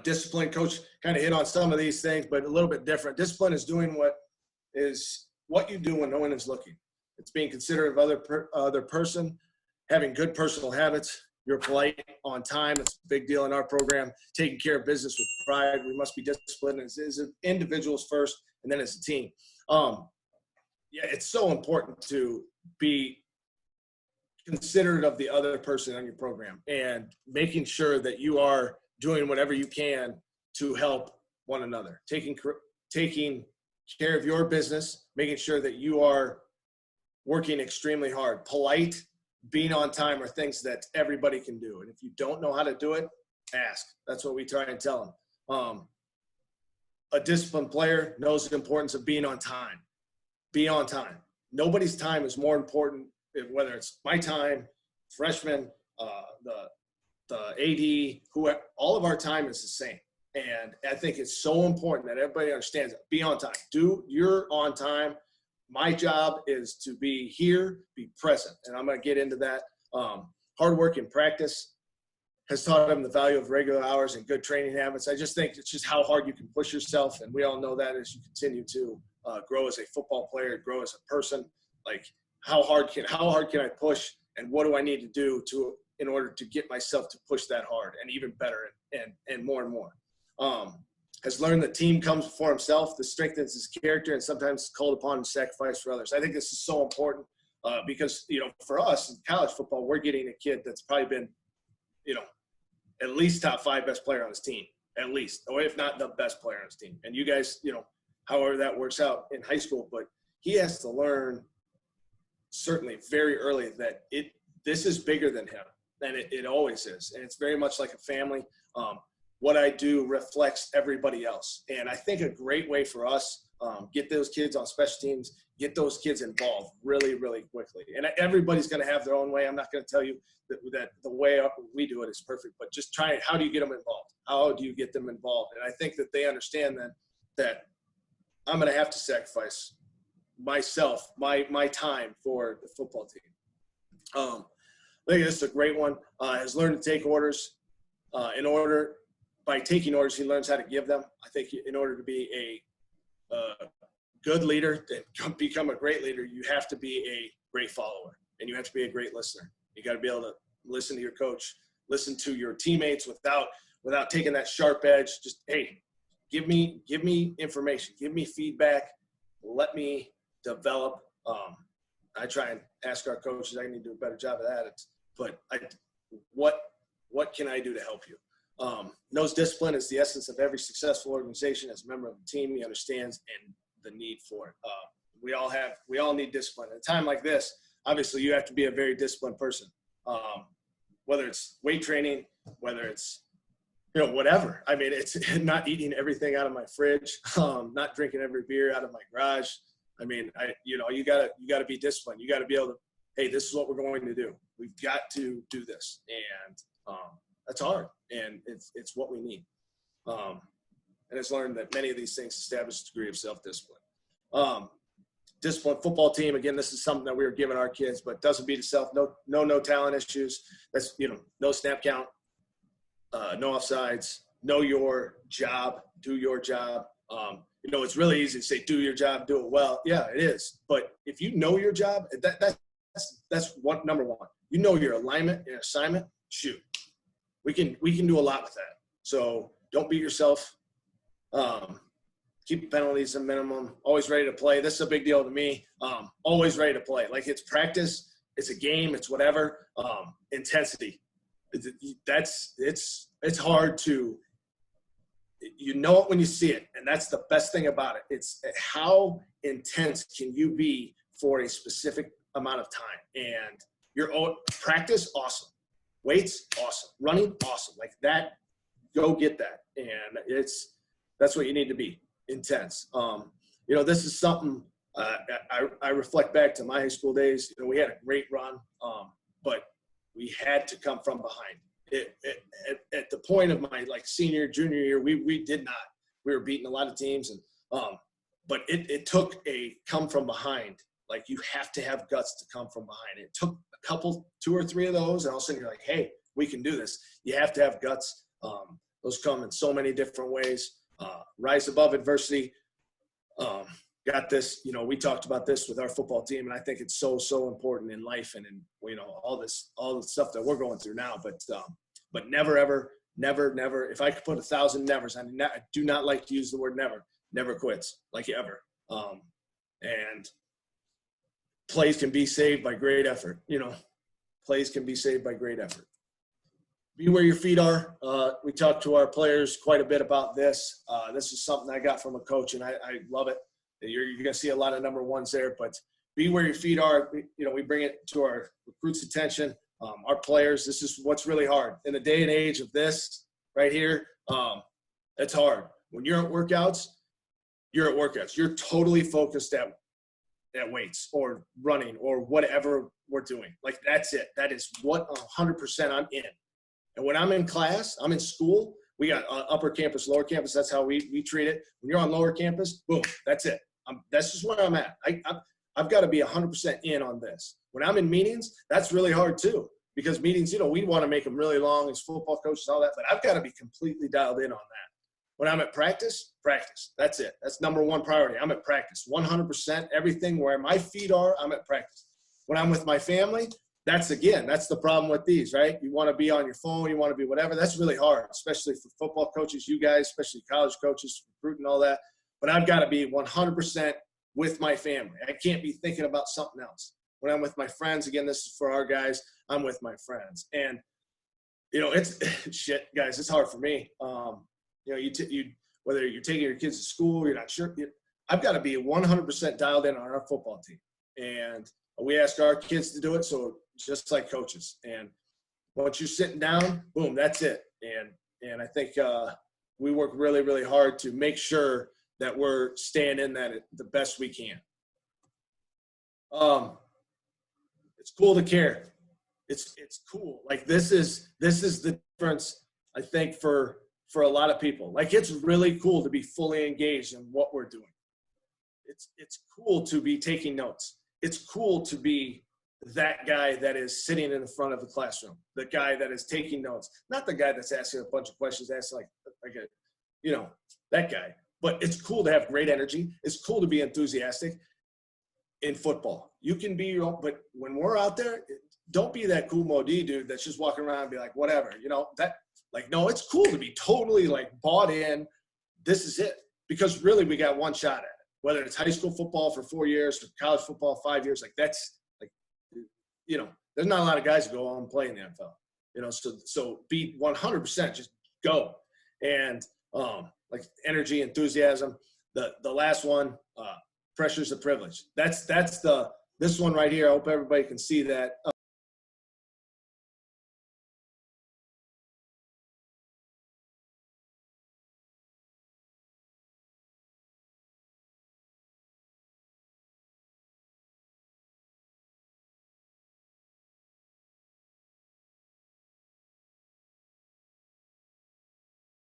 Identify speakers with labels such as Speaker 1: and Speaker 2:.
Speaker 1: Discipline, coach kind of hit on some of these things, but a little bit different. Discipline is doing what you do when no one is looking. It's being considerate of other person, having good personal habits. You're polite, on time. It's a big deal in our program. Taking care of business with pride. We must be disciplined as individuals first, and then as a team. It's so important to be considerate of the other person on your program and making sure that you are doing whatever you can to help one another, taking care of your business, making sure that you are working extremely hard. Polite, being on time are things that everybody can do. And if you don't know how to do it, ask. That's what we try and tell them. A disciplined player knows the importance of being on time. Be on time. Nobody's time is more important, whether it's my time, freshman, the AD, whoever, all of our time is the same. And I think it's so important that everybody understands that. Be on time. You're on time. My job is to be here, be present. And I'm going to get into that. Hard work and practice has taught them the value of regular hours and good training habits. I just think it's just how hard you can push yourself. And we all know that as you continue to grow as a football player, grow as a person. Like how hard can I push, and what do I need to do in order to get myself to push that hard and even better and more and more. Has learned that team comes before himself. This strengthens his character and sometimes called upon to sacrifice for others. I think this is so important because, for us in college football, we're getting a kid that's probably been, at least top 5 best player on his team, at least, or if not the best player on his team. And you guys, however that works out in high school, but he has to learn certainly very early that this is bigger than him. And it always is. And it's very much like a family. What I do reflects everybody else. And I think a great way for us, get those kids on special teams, get those kids involved really, really quickly. And everybody's going to have their own way. I'm not going to tell you that the way we do it is perfect, but just how do you get them involved? How do you get them involved? And I think that they understand then that I'm going to have to sacrifice myself, my time for the football team. I think this is a great one. Has learned to take orders. By taking orders, he learns how to give them. I think in order to be a good leader and become a great leader, you have to be a great follower, and you have to be a great listener. You got to be able to listen to your coach, listen to your teammates without taking that sharp edge. Just, hey, give me information, give me feedback, let me develop. I try and ask our coaches. I need to do a better job of that. What can I do to help you? Knows discipline is the essence of every successful organization. As a member of the team, he understands and the need for it. We all need discipline. At a time like this, obviously you have to be a very disciplined person. Whether it's weight training, whether it's whatever. I mean, it's not eating everything out of my fridge, not drinking every beer out of my garage. I mean, you gotta be disciplined. You gotta be able to, hey, this is what we're going to do. We've got to do this, and that's hard, and it's what we need. And it's learned that many of these things establish a degree of self-discipline. Disciplined football team. Again, this is something that we were giving our kids, but doesn't beat itself. No talent issues. That's no snap count, no offsides. Know your job. Do your job. It's really easy to say do your job, do it well. Yeah, it is. But if you know your job, that's number one. You know your alignment and assignment. Shoot, we can do a lot with that. So don't beat yourself. Keep the penalties a minimum. Always ready to play. This is a big deal to me. Always ready to play. Like, it's practice. It's a game. It's whatever. Intensity. It's hard to. You know it when you see it, and that's the best thing about it. It's how intense can you be for a specific amount of time. And your practice, awesome. Weights, awesome. Running, awesome. Like that, go get that. And that's what you need to be, intense. This is something I reflect back to my high school days. We had a great run, but we had to come from behind. At the point of my senior, junior year, we did not. We were beating a lot of teams, and but it took a come from behind. Like, you have to have guts to come from behind. It took a couple, 2 or 3 of those, and all of a sudden you're like, hey, we can do this. You have to have guts. Those come in so many different ways. Rise above adversity. Got this, we talked about this with our football team, and I think it's so, so important in life and in, all the stuff that we're going through now. But never, ever, never, if I could put 1,000 nevers, I do not like to use the word never quits, like ever. And plays can be saved by great effort. Plays can be saved by great effort. Be where your feet are. We talked to our players quite a bit about this. This is something I got from a coach, and I love it. You're going to see a lot of number ones there, but be where your feet are. We bring it to our recruits' attention, our players. This is what's really hard. In the day and age of this right here, it's hard. When you're at workouts, you're at workouts. You're totally focused at weights or running or whatever we're doing. Like, that's it. That is what 100% I'm in. And when I'm in class, I'm in school, we got upper campus, lower campus. That's how we treat it. When you're on lower campus, boom, that's it. That's just where I'm at. I've got to be 100% in on this. When I'm in meetings, that's really hard too, because meetings, we want to make them really long as football coaches and all that, but I've got to be completely dialed in on that. When I'm at practice, that's it. That's number one priority. I'm at practice, 100%. Everything where my feet are, I'm at practice. When I'm with my family, that's the problem with these, right? You want to be on your phone, you want to be whatever. That's really hard, especially for football coaches, you guys, especially college coaches, recruiting, all that. But I've got to be 100% with my family. I can't be thinking about something else. When I'm with my friends, again, this is for our guys, I'm with my friends. And, it's shit, guys, it's hard for me. Whether you're taking your kids to school, you're not sure. I've got to be 100% dialed in on our football team. And we ask our kids to do it, so just like coaches. And once you're sitting down, boom, that's it. And I think we work really, really hard to make sure that we're staying in that the best we can. It's cool to care. It's cool. Like, this is the difference, I think, for a lot of people. Like, it's really cool to be fully engaged in what we're doing. It's cool to be taking notes. It's cool to be that guy that is sitting in the front of the classroom, the guy that is taking notes, not the guy that's asking a bunch of questions, asking that guy. But it's cool to have great energy. It's cool to be enthusiastic in football. You can be your own, but when we're out there, don't be that cool Modi dude that's just walking around and be like, whatever, no, it's cool to be totally bought in. This is it. Because really we got one shot at it. Whether it's high school football for 4 years or college football 5 years, there's not a lot of guys who go on and play in the NFL, so be 100%, just go. And energy, enthusiasm. The last one, pressure's a privilege. That's this one right here. I hope everybody can see that.